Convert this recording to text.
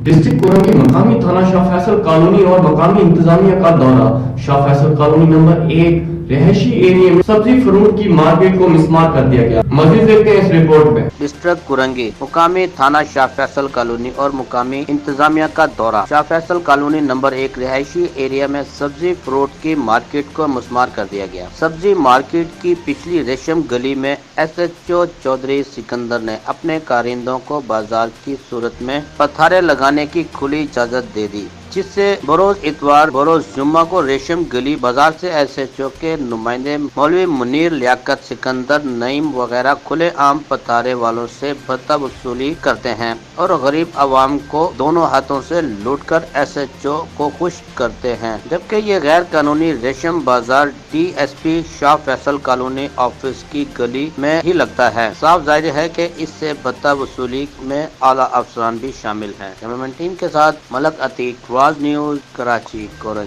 District Korangi मकामी थाना Shah Faisal colony और मकामी इंतजामिया का दौरा। शाह फैसल कॉलोनी नंबर 1 रिहायशी एरिया में सब्जी फ्रूट की मार्केट को मिसमार कर दिया गया। मजीद देखते हैं इस रिपोर्ट में। डिस्ट्रिक्ट कुरंगी मुकामी थाना शाह फैसल कॉलोनी और मुकामी इंतजामिया का दौरा। शाह फैसल कॉलोनी नंबर 1 रिहायशी एरिया में सब्जी फ्रूट की मार्केट को मुसमार कर दिया गया। सब्जी मार्केट की पिछली रेशम गली में SHO चौधरी सिकंदर ने अपने कारिंदों को बाजार की सूरत में पथारे लगाने की खुली इजाजत दे दी, जिससे बरोज इतवार बरोज जुम्मा को रेशम गली बाजार से SHO के नुमाइंदे मौलवी मुनीर, लियाकत, सिकंदर, नईम वगैरह खुले आम पथारे वालों से भत्ता वसूली करते हैं और गरीब आवाम को दोनों हाथों से लूटकर SHO को खुश करते हैं, जबकि ये गैर कानूनी रेशम बाजार DSP Shah Faisal colony office की गली में ही लगता है। साफ जाहिर है कि इससे भत्ता वसूली में आला अफसरान भी शामिल हैं। कैमरामैन टीम के साथ मलक अतीक, वाज न्यूज, कराची, कोरंगी।